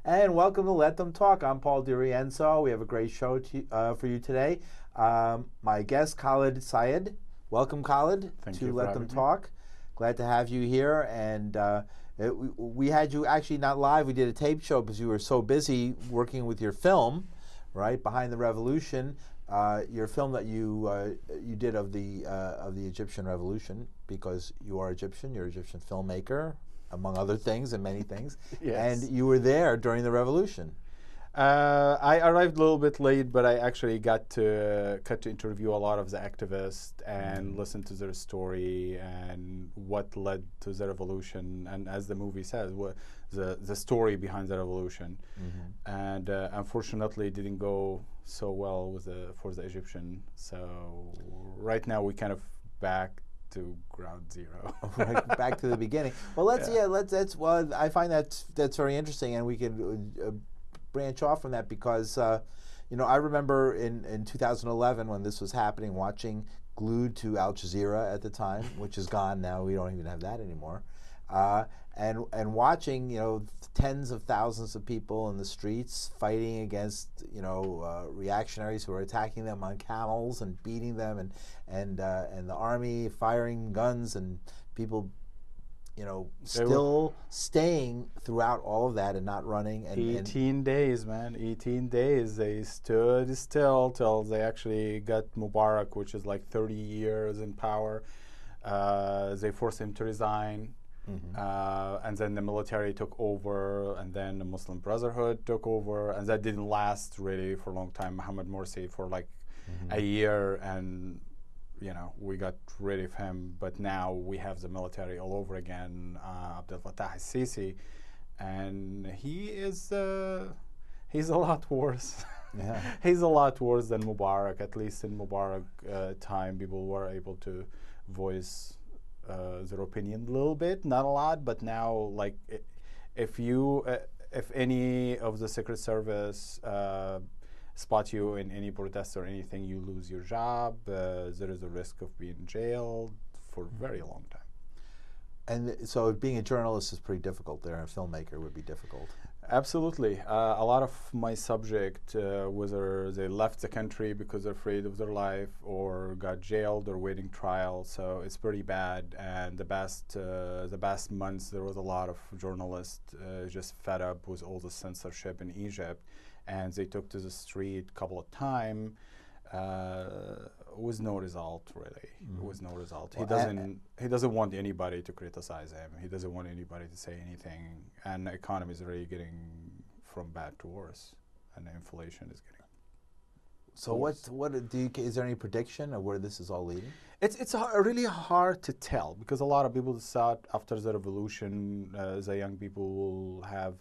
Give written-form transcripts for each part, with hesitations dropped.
And welcome to Let Them Talk. I'm Paul DiRienzo. We have a great show for you today. My guest, Khaled Sayed. Welcome, Khaled, Thank to you for Let Them having me. Talk. Glad to have you here. And we had you actually not live. We did a tape show because you were so busy working with your film, right, Behind the Revolution. Your film that you did of the Egyptian Revolution, because you are Egyptian. You're an Egyptian filmmaker, among other things and many things. Yes. And you were there during the revolution. I arrived a little bit late, but I actually got to interview a lot of the activists and listen to their story and what led to the revolution, and as the movie says, the story behind the revolution. And unfortunately, it didn't go so well for the Egyptian. So right now we kind of back to ground zero. Right, back to the beginning. Well, well, I find that's very interesting, and we can branch off from that because I remember in 2011 when this was happening, watching glued to Al Jazeera at the time, which is gone now. We don't even have that anymore. And watching tens of thousands of people in the streets fighting against reactionaries who are attacking them on camels and beating them, and the army firing guns, and people still staying throughout all of that and not running. 18 days, man. 18 days. They stood still till they actually got Mubarak, which is like 30 years in power. They forced him to resign. And then the military took over, and then the Muslim Brotherhood took over, and that didn't last really for a long time. Mohammed Morsi for like a year, and we got rid of him, but now we have the military all over again. Abdel Fattah al-Sisi, and he's a lot worse. Yeah. He's a lot worse than Mubarak. At least in Mubarak time, people were able to voice their opinion a little bit, not a lot, but now, like, if any of the Secret Service spot you in any protest or anything, you lose your job. There is a risk of being jailed for a very long time. And so being a journalist is pretty difficult there, and a filmmaker would be difficult. Absolutely. A lot of my subject, whether they left the country because they're afraid of their life or got jailed or waiting trial, so it's pretty bad. And the past months, there was a lot of journalists just fed up with all the censorship in Egypt, and they took to the street a couple of times with no result, really. With no result. Well, he doesn't want anybody to criticize him. He doesn't want anybody to say anything. And the economy is really getting from bad to worse, and the inflation is getting. So is there any prediction of where this is all leading? It's really hard to tell, because a lot of people thought after the revolution, the young people will have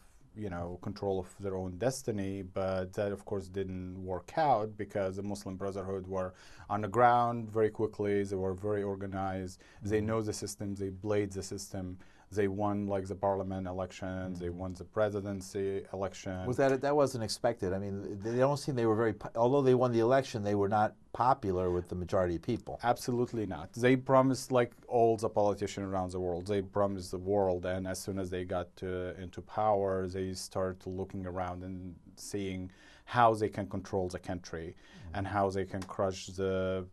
control of their own destiny, but that of course didn't work out, because the Muslim Brotherhood were on the ground very quickly. They were very organized. They know the system. They played the system. They won like the parliament elections. They won the presidency election. That wasn't expected? I mean, they don't seem they were very. Although they won the election, they were not popular with the majority of people. Absolutely not. They promised, like all the politicians around the world, they promised the world, and as soon as they got into power, they started looking around and seeing how they can control the country and how they can crush the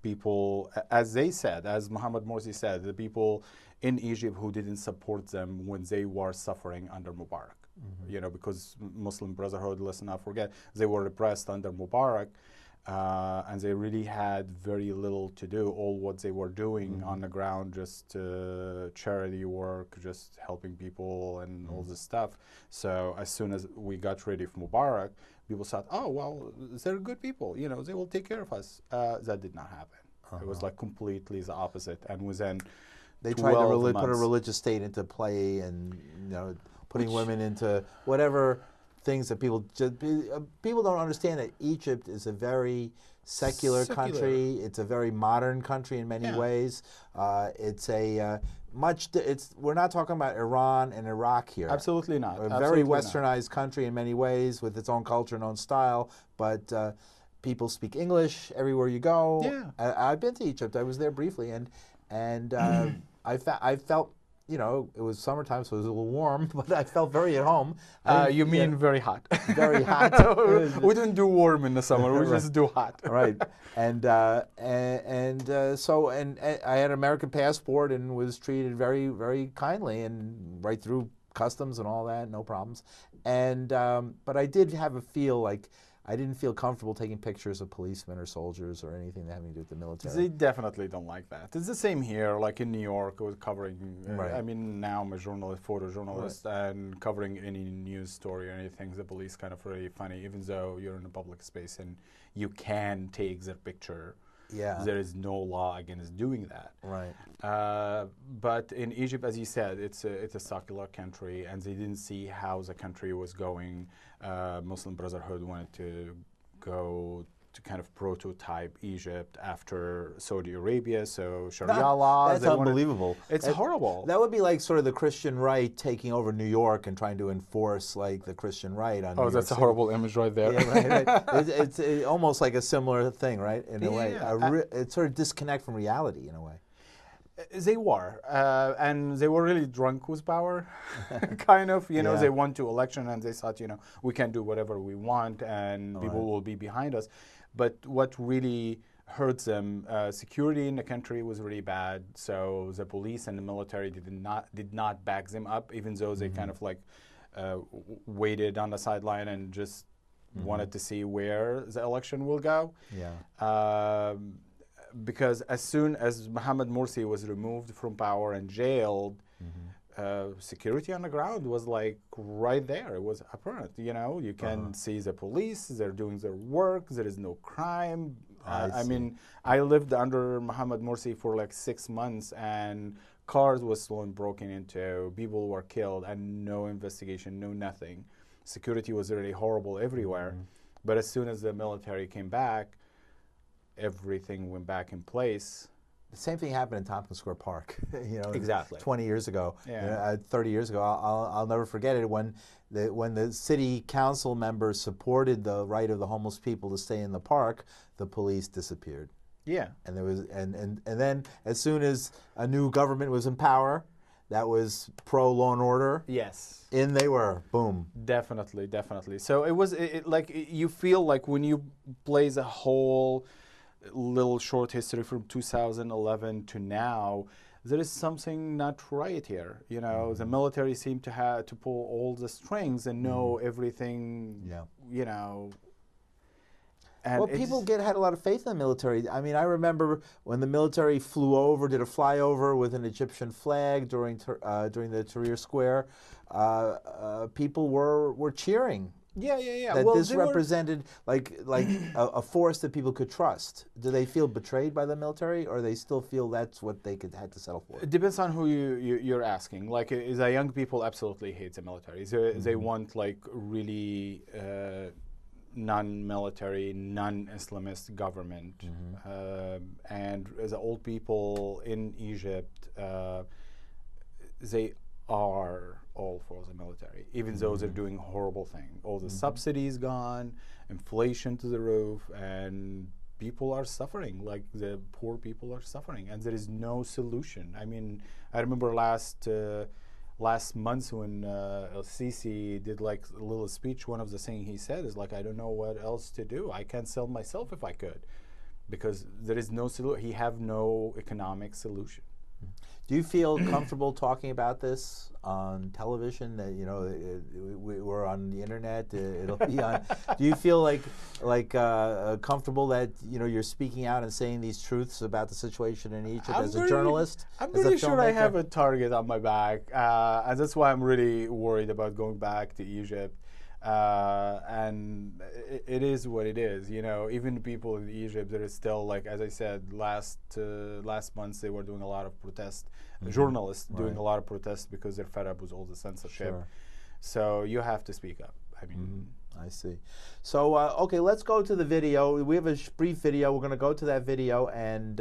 people, as they said, as Mohammed Morsi said, the people in Egypt who didn't support them when they were suffering under Mubarak. Because Muslim Brotherhood, let's not forget, they were repressed under Mubarak, and they really had very little to do. All what they were doing on the ground, just charity work, just helping people and all this stuff. So as soon as we got rid of Mubarak, people thought, oh, well, they're good people, they will take care of us. That did not happen. It was like completely the opposite. And within they tried to put a months, religious state into play, and putting women into whatever things that people don't understand, that Egypt is a very secular country. It's a very modern country in many ways. It's a we're not talking about Iran and Iraq here. Absolutely not. A very westernized country in many ways, with its own culture and own style, but people speak English everywhere you go. Yeah. I've been to Egypt. I was there briefly, and I felt you know, it was summertime, so it was a little warm, but I felt very at home. You mean very hot? Very hot. We don't do warm in the summer. We Right. just do hot. Right, and I had an American passport and was treated very, very kindly and right through customs and all that, no problems. And but I did have a feel like I didn't feel comfortable taking pictures of policemen or soldiers or anything having to do with the military. They definitely don't like that. It's the same here, like in New York, I was covering, Right. I mean, now I'm a journalist, photojournalist, and covering any news story or anything, the police kind of really funny, even though you're in a public space and you can take their picture. Yeah. There is no law against doing that. Right. But in Egypt, as you said, it's a secular country, and they didn't see how the country was going. Muslim Brotherhood wanted to go to kind of prototype Egypt after Saudi Arabia, so Sharia law. That's unbelievable. It's horrible. That would be like sort of the Christian right taking over New York and trying to enforce like the Christian right on New York That's a City. horrible image right there. Yeah, right. It's almost like a similar thing, right? In a way, Yeah. it's sort of disconnect from reality in a way. They were, and they were really drunk with power, kind of. You know, Yeah. they won to election, and they thought, you know, we can do whatever we want, and people will be behind us. But what really hurt them, security in the country was really bad. So the police and the military did not back them up, even though they kind of like waited on the sideline and just wanted to see where the election will go. Yeah. Because as soon as Mohamed Morsi was removed from power and jailed, security on the ground was like right there. It was apparent. You know, you can see the police, they're doing their work, there is no crime. I mean, I lived under Mohamed Morsi for like 6 months, and cars were stolen, broken into, people were killed, and no investigation, no nothing. Security was really horrible everywhere. But as soon as the military came back, everything went back in place. The same thing happened in Tompkins Square Park, you know, Exactly. 20 years ago. Yeah. You know, 30 years ago. I'll never forget it when the city council members supported the right of the homeless people to stay in the park, the police disappeared. Yeah. And there was and then as soon as a new government was in power, that was pro law and order. Yes. In they were, boom. Definitely, definitely. So it was like you feel like when you play the whole little short history from 2011 to now, there is something not right here. You know, the military seemed to have to pull all the strings and know everything. Yeah. You know. And Well, people had a lot of faith in the military. I mean, I remember when the military did a flyover with an Egyptian flag during the Tahrir Square. People were cheering. Yeah. That well, this they represented like a force that people could trust. Do they feel betrayed by the military, or they still feel that's what they had to settle for? It depends on who you're asking. Like, the young people absolutely hate the military. They want like really non-military, non-Islamist government. And the old people in Egypt, they are all for the military, even though they're doing horrible things. All the subsidies gone, inflation to the roof, and people are suffering. Like, the poor people are suffering, and there is no solution. I mean, I remember last month when El-Sisi did like a little speech, one of the things he said is like, I don't know what else to do. I can't sell myself if I could, because there is no solution. He have no economic solution. Do you feel comfortable talking about this on television? That, you know, we're on the internet. It'll be on. Do you feel like comfortable that, you know, you're speaking out and saying these truths about the situation in Egypt as a journalist? I'm as a pretty sure I filmmaker? have a target on my back, and that's why I'm really worried about going back to Egypt. And it is what it is, you know. Even people in Egypt, there is still, like, as I said, last month they were doing a lot of protest. Journalists doing a lot of protest because they're fed up with all the censorship. Sure. So you have to speak up. I mean, I see. So okay, let's go to the video. We have a brief video. We're going to go to that video, and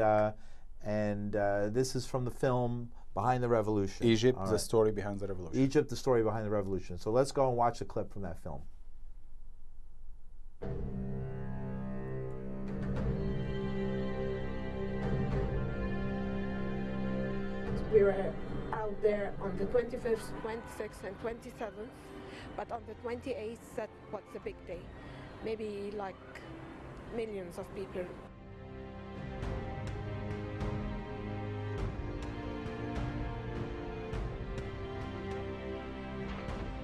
this is from the film Behind the Revolution. Egypt, the story behind the revolution. Egypt, the story behind the revolution. So let's go and watch a clip from that film. We were out there on the 25th, 26th, and 27th. But on the 28th, that's what's the big day. Maybe like millions of people.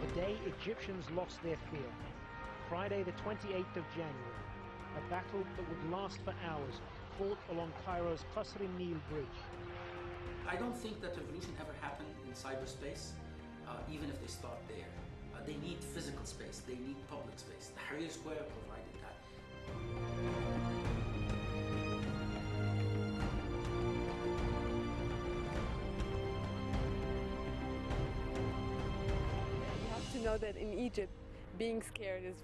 The day Egyptians lost their fear. Friday the 28th of January. A battle that would last for hours, fought along Cairo's Qasr al-Nil bridge. I don't think that revolution ever happened in cyberspace, even if they start there. They need physical space, they need public space. The Tahrir Square provided that. You have to know that in Egypt, being scared is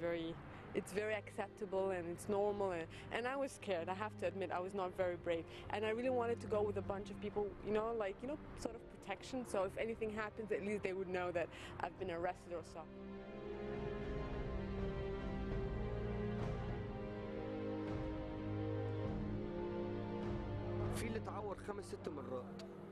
it's very acceptable and it's normal, and I was scared. I have to admit, I was not very brave, and I really wanted to go with a bunch of people, sort of protection, so if anything happens, at least they would know that I've been arrested or so.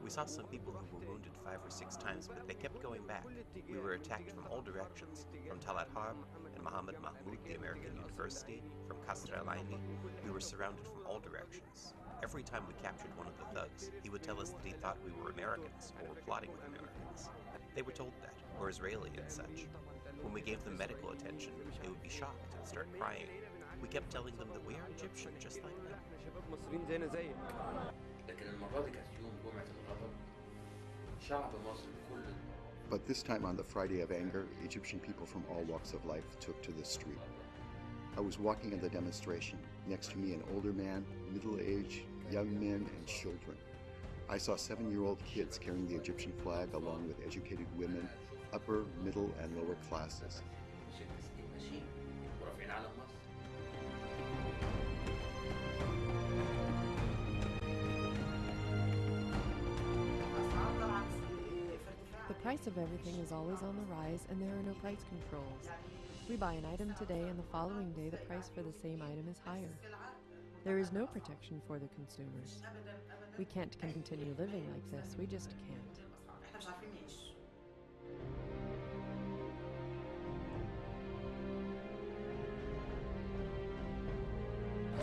We saw some people who were wounded 5 or 6 times, but they kept going back. We were attacked from all directions, from Talat Harb and Mohammed Mahmoud, the American University, from Qasr al-Aini. We were surrounded from all directions. Every time we captured one of the thugs, he would tell us that he thought we were Americans or were plotting with Americans. They were told that, or Israeli and such. When we gave them medical attention, they would be shocked and start crying. We kept telling them that we are Egyptian, just like them. But this time on the Friday of anger, Egyptian people from all walks of life took to the street. I was walking in the demonstration. Next to me an older man, middle-aged, young men, and children. I saw 7-year-old kids carrying the Egyptian flag along with educated women, upper, middle, and lower classes. The price of everything is always on the rise, and there are no price controls. We buy an item today, and the following day the price for the same item is higher. There is no protection for the consumers. We can't continue living like this. We just can't.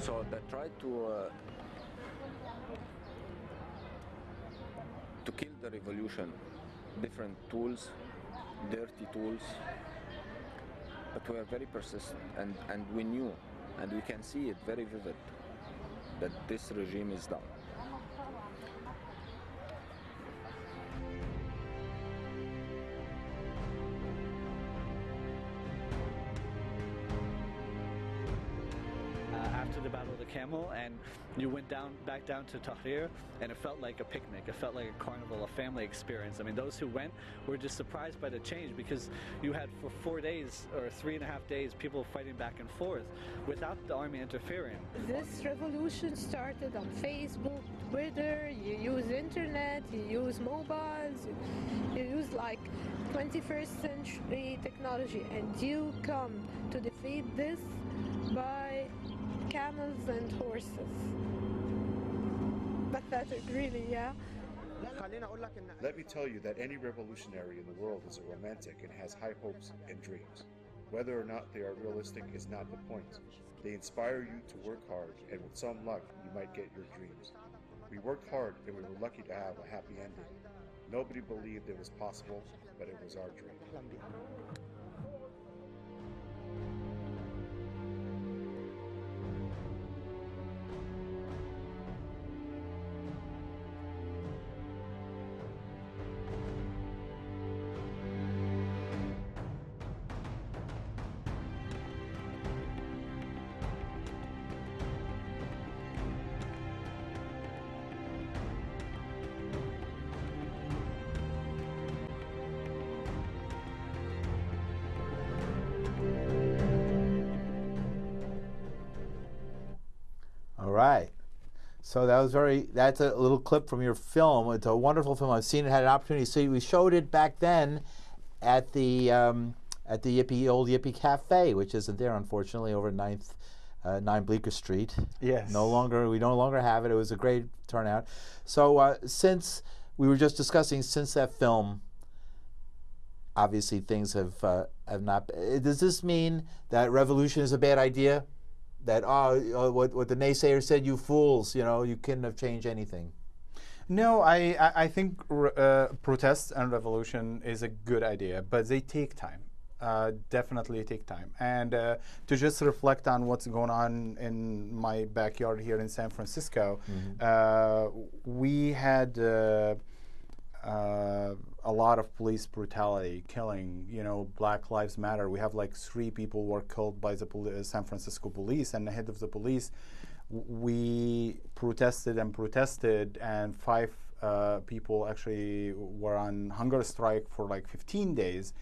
So they tried to kill the revolution. Different tools, dirty tools, but we are very persistent, and we knew, and we can see it very vivid, that this regime is done. After the Battle of the Camel, and you went back down to Tahrir, and it felt like a picnic. It felt like a carnival, a family experience. I mean, those who went were just surprised by the change, because you had for 4 days or 3.5 days people fighting back and forth without the army interfering. This revolution started on Facebook, Twitter. You use internet, you use mobiles, you use like 21st century technology, and you come to defeat this by camels and horses. Pathetic, really, yeah. Let me tell you that any revolutionary in the world is a romantic and has high hopes and dreams. Whether or not they are realistic is not the point. They inspire you to work hard, and with some luck, you might get your dreams. We worked hard, and we were lucky to have a happy ending. Nobody believed it was possible, but it was our dream. All right. So that's a little clip from your film. It's a wonderful film. I've seen it, had an opportunity to see. We showed it back then at the old Yippie Cafe, which isn't there, unfortunately, over 9 Bleecker Street. Yes. We no longer have it. It was a great turnout. So since we were just discussing, since that film, obviously things have not. Does this mean that revolution is a bad idea? That what the naysayers said, you fools, you couldn't have changed anything. No, I think protests and revolution is a good idea, but they take time. Definitely take time. And to just reflect on what's going on in my backyard here in San Francisco, we had a lot of police brutality, killing, Black Lives Matter. We have like 3 people were killed by the San Francisco police, and the head of the police. We protested, and 5 people actually were on hunger strike for like 15 days.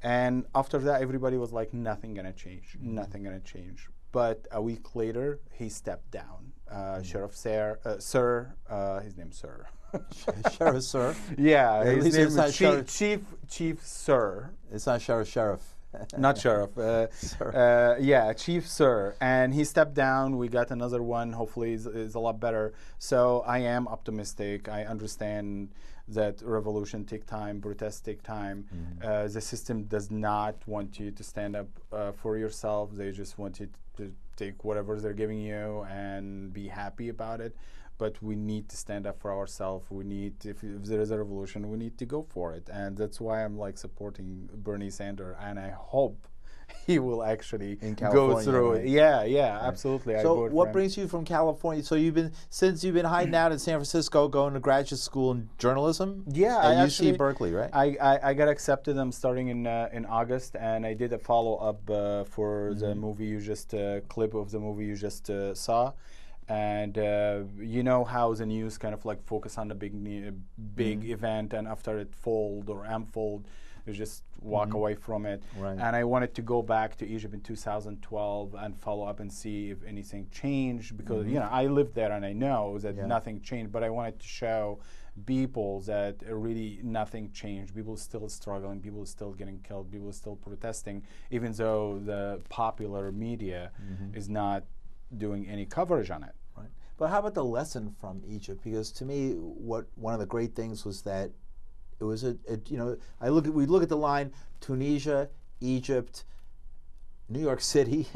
And after that, everybody was like, nothing gonna change, nothing gonna change. But a week later, he stepped down. Sheriff Sir, his name's Sir. Sheriff Sir? Yeah, At his least name is Chief Sir. It's not Sheriff. Not Sheriff. Yeah, Chief Sir. And he stepped down. We got another one. Hopefully is a lot better. So I am optimistic. I understand that revolution take time, protests take time. The system does not want you to stand up for yourself. They just want you to take whatever they're giving you and be happy about it. But we need to stand up for ourselves. We need, if there is a revolution, we need to go for it. And that's why I'm like supporting Bernie Sanders. And I hope he will actually go through it. Yeah, right. Absolutely. So what brings you from California? So since you've been hiding out in San Francisco, going to graduate school in journalism? Yeah. At UC Berkeley, right? I got accepted. I'm starting in August, and I did a follow-up for the movie you just, clip of the movie you just saw. And you know how the news kind of like focus on the big event, and after it fold or unfold, you just walk away from it. Right. And I wanted to go back to Egypt in 2012 and follow up and see if anything changed, because I lived there and I know that nothing changed, but I wanted to show people that really nothing changed. People still struggling, people still getting killed, people still protesting, even though the popular media is not doing any coverage on it. Right. But how about the lesson from Egypt? Because to me, one of the great things was that it was we look at the line Tunisia, Egypt, New York City,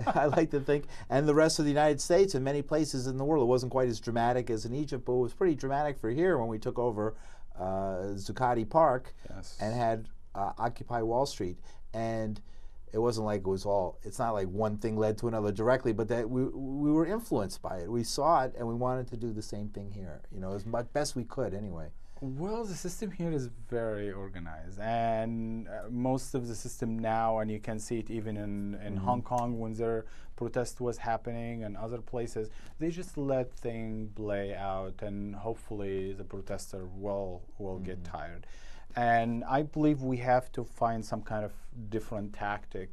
I like to think, and the rest of the United States and many places in the world. It wasn't quite as dramatic as in Egypt, but it was pretty dramatic for here when we took over Zuccotti Park and had Occupy Wall Street. And it wasn't like it's not like one thing led to another directly, but that we were influenced by it. We saw it, and we wanted to do the same thing here, as best we could anyway. Well, the system here is very organized, and most of the system now, and you can see it even in Hong Kong when their protest was happening and other places, they just let things play out, and hopefully the protester will get tired. And I believe we have to find some kind of different tactic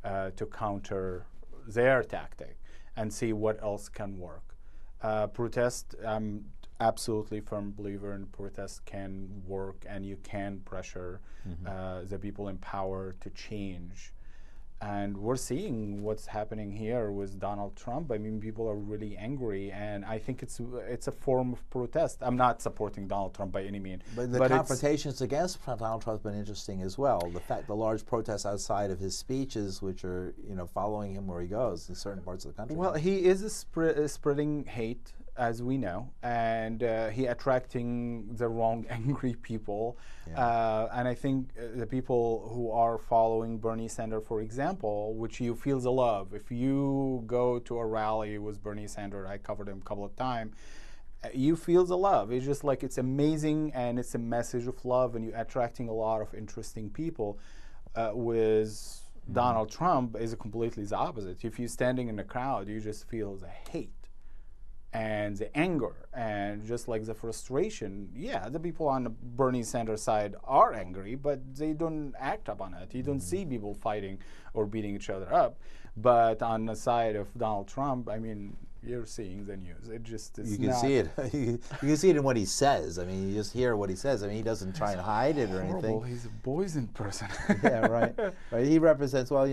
to counter their tactic and see what else can work. Protest, I'm absolutely firm believer in protest can work, and you can pressure the people in power to change. And we're seeing what's happening here with Donald Trump. I mean, people are really angry, and I think it's a form of protest. I'm not supporting Donald Trump by any means. But the confrontations against Donald Trump have been interesting as well. The large protests outside of his speeches, which are following him where he goes in certain parts of the country. Well, he is spreading hate, as we know, and he attracting the wrong angry people. And I think the people who are following Bernie Sanders, for example, which you feel the love. If you go to a rally with Bernie Sanders, I covered him a couple of times, you feel the love. It's just like, it's amazing, and it's a message of love, and you're attracting a lot of interesting people. With Donald Trump is completely the opposite. If you're standing in the crowd, you just feel the hate and the anger and just like the frustration. Yeah, the people on the Bernie Sanders side are angry, but they don't act upon it. You don't see people fighting or beating each other up. But on the side of Donald Trump, I mean, you're seeing the news. It just is. You can see it. You can see it in what he says. I mean, you just hear what he says. I mean, he doesn't try and hide it or anything. He's a poison person. Yeah, right. Right. He represents. Well,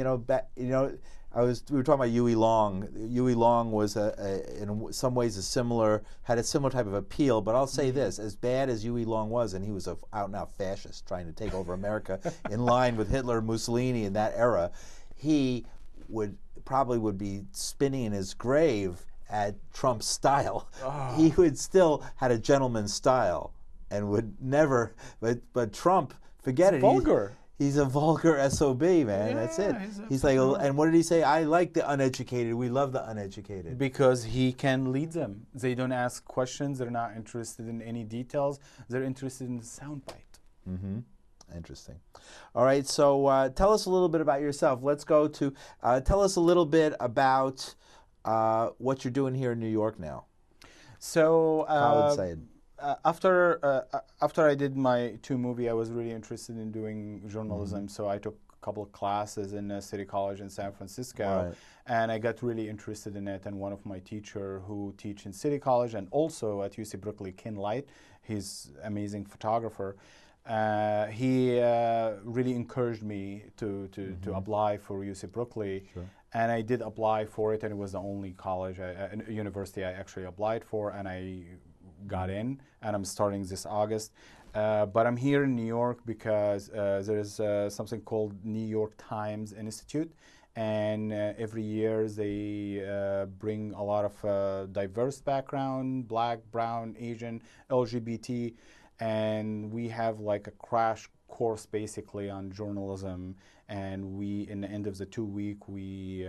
We were talking about Huey Long. Huey Long was in some ways had a similar type of appeal. But I'll say this: as bad as Huey Long was, and he was an out-and-out fascist trying to take over America in line with Hitler and Mussolini in that era, he probably would be spinning in his grave at Trump's style. Oh. He would still had a gentleman's style and would never. But Trump, forget it. Vulgar. He's a vulgar SOB, man. Yeah, that's it. He's like, and what did he say? I like the uneducated. We love the uneducated. Because he can lead them. They don't ask questions. They're not interested in any details. They're interested in the soundbite. Mm-hmm. Interesting. All right, so tell us a little bit about yourself. Let's go to, tell us a little bit about what you're doing here in New York now. So, Khaled Sayed. After I did my 2 movie, I was really interested in doing journalism. So I took a couple of classes in City College in San Francisco, and I got really interested in it. And one of my teacher who teach in City College and also at UC Berkeley, Ken Light, he's amazing photographer. He really encouraged me to apply for UC Berkeley. Sure. And I did apply for it, and it was the only college, university I actually applied for, and I got in, and I'm starting this August. But I'm here in New York because there's something called New York Times Institute, and every year they bring a lot of diverse background, Black, Brown, Asian, LGBT, and we have like a crash course basically on journalism, and in the end of the 2 week we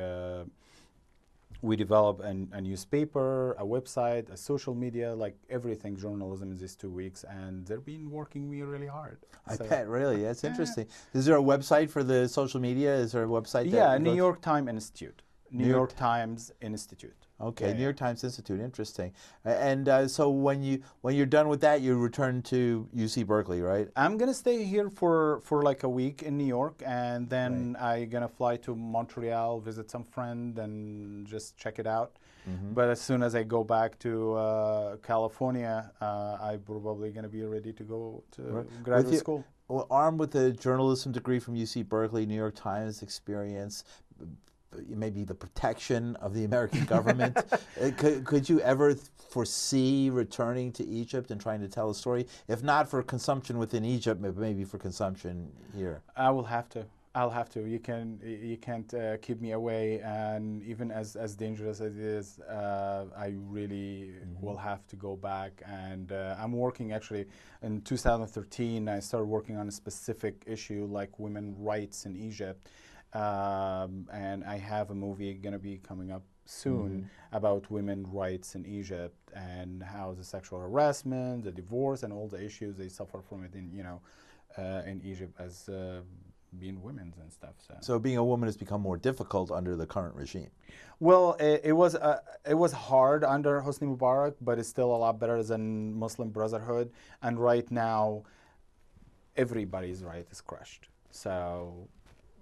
develop a newspaper, a website, a social media, like everything journalism in these 2 weeks, and they've been working really hard. I bet, really. That's interesting. Is there a website for the social media? Is there a website? Yeah, New York Times Institute. New York Times Institute. Okay, New York Times Institute. Interesting. And so when you're done with that, you return to UC Berkeley, right? I'm gonna stay here for like a week in New York, and then I'm gonna fly to Montreal, visit some friend, and just check it out. Mm-hmm. But as soon as I go back to California, I'm probably gonna be ready to go to graduate school. Well, armed with a journalism degree from UC Berkeley, New York Times experience, maybe the protection of the American government. Could you ever foresee returning to Egypt and trying to tell a story? If not for consumption within Egypt, maybe for consumption here. I will have to. I'll have to. You can't keep me away, and even as dangerous as it is, I really will have to go back. And I'm working actually in 2013. I started working on a specific issue like women's rights in Egypt. And I have a movie going to be coming up soon about women's rights in Egypt and how the sexual harassment, the divorce, and all the issues they suffer from it in Egypt as being women and stuff. So being a woman has become more difficult under the current regime. Well, it was hard under Hosni Mubarak, but it's still a lot better than Muslim Brotherhood. And right now, everybody's right is crushed. So.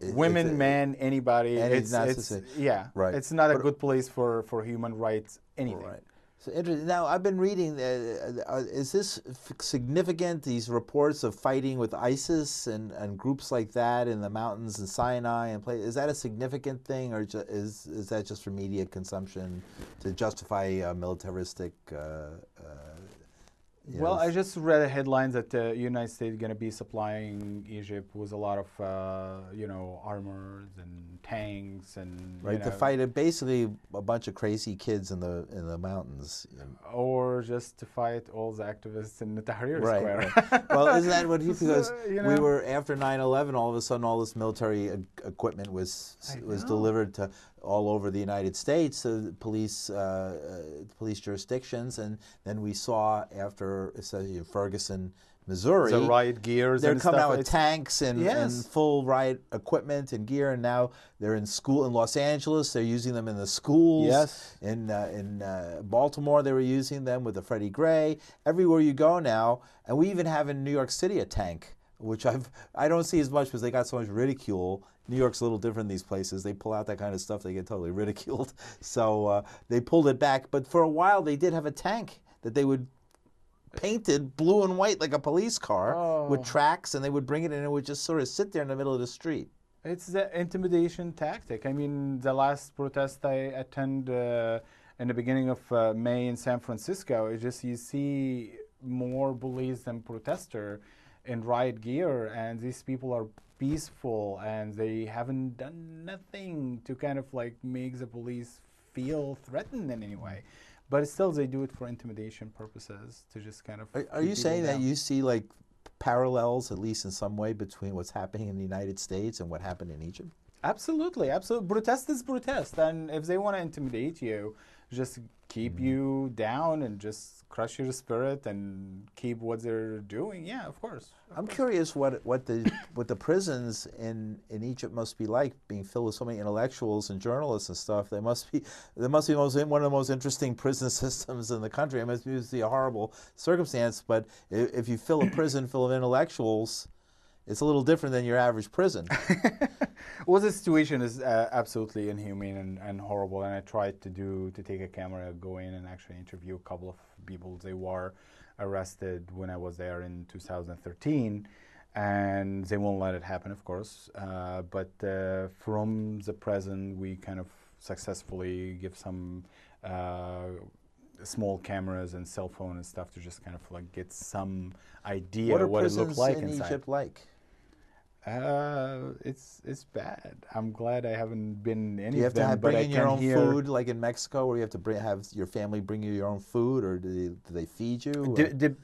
Women, men, anybody. It's not a good place for human rights, anything. Right. So interesting. Now, I've been reading, is this significant, these reports of fighting with ISIS and groups like that in the mountains in Sinai and places? Is that a significant thing, or is that just for media consumption to justify militaristic Well, I just read headlines that the United States is going to be supplying Egypt with a lot of, armors and tanks and to fight basically a bunch of crazy kids in the mountains, or just to fight all the activists in the Tahrir Square. Right. Well, isn't that what because we were after 9/11, all of a sudden all this military equipment was delivered to all over the United States, police jurisdictions, and then we saw after Ferguson, Missouri, the riot gears. They're coming out with tanks and full riot equipment and gear, and now they're in school in Los Angeles. They're using them in the schools. Yes. In Baltimore, they were using them with the Freddie Gray. Everywhere you go now, and we even have in New York City a tank, which I don't see as much because they got so much ridicule. New York's a little different these places. They pull out that kind of stuff, they get totally ridiculed. So they pulled it back. But for a while, they did have a tank that they would painted blue and white like a police car with tracks, and they would bring it in and it would just sort of sit there in the middle of the street. It's the intimidation tactic. I mean, the last protest I attend in the beginning of May in San Francisco, it's just you see more police than protester in riot gear, and these people are peaceful, and they haven't done nothing to kind of like make the police feel threatened in any way. But still, they do it for intimidation purposes to just kind of. Are you saying that you see like parallels, at least in some way, between what's happening in the United States and what happened in Egypt? Absolutely, absolutely. Protest is protest, and if they want to intimidate you, just keep you down and just crush your spirit and keep what they're doing. Yeah, of course. I'm curious what the prisons in Egypt must be like, being filled with so many intellectuals and journalists and stuff. They must be one of the most interesting prison systems in the country. It must be a horrible circumstance, but if you fill a prison full of intellectuals, it's a little different than your average prison. Well, the situation is absolutely inhumane and horrible, and I tried to take a camera, go in and actually interview a couple of people. They were arrested when I was there in 2013, and they won't let it happen, of course. But from the prison, we kind of successfully give some small cameras and cell phone and stuff to just kind of like get some idea what it looked like in inside. Egypt like? It's bad. I'm glad I haven't been in any Do you have of them, to but bring I in your can own hear food, like in Mexico, where you have to have your family bring you your own food, or do they feed you?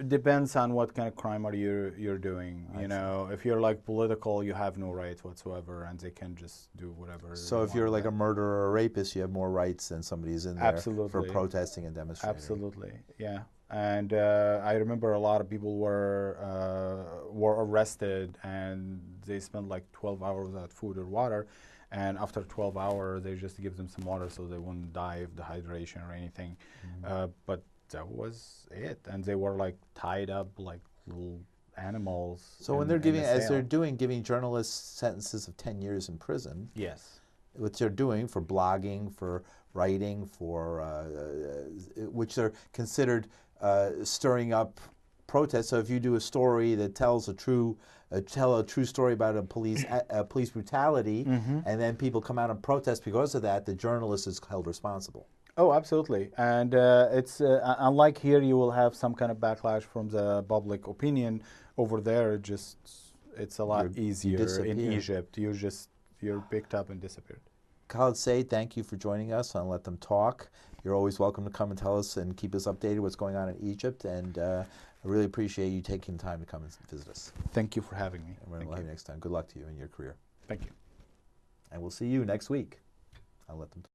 Depends on what kind of crime are you're doing. You know, if you're like political, you have no rights whatsoever, and they can just do whatever. So if you're like a murderer or a rapist, you have more rights than somebody who's in there for protesting and demonstrating. Absolutely, yeah. And I remember a lot of people were arrested, and they spent like 12 hours without food or water. And after 12 hours, they just give them some water so they wouldn't die of dehydration or anything. But that was it. And they were like tied up like little animals. So when they're giving journalists sentences of 10 years in prison. Yes. What they're doing for blogging, for writing, for which are considered stirring up protests. So if you do a story that tells a true story about a police brutality, and then people come out and protest because of that, the journalist is held responsible. Oh, absolutely. And it's unlike here, you will have some kind of backlash from the public opinion. Over there, it's a lot easier in Egypt. You're picked up and disappeared. Khaled Sayed, thank you for joining us on Let Them Talk. You're always welcome to come and tell us and keep us updated what's going on in Egypt. And I really appreciate you taking time to come and visit us. Thank you for having me. And we're going to have you next time. Good luck to you in your career. Thank you. And we'll see you next week on Let Them Talk.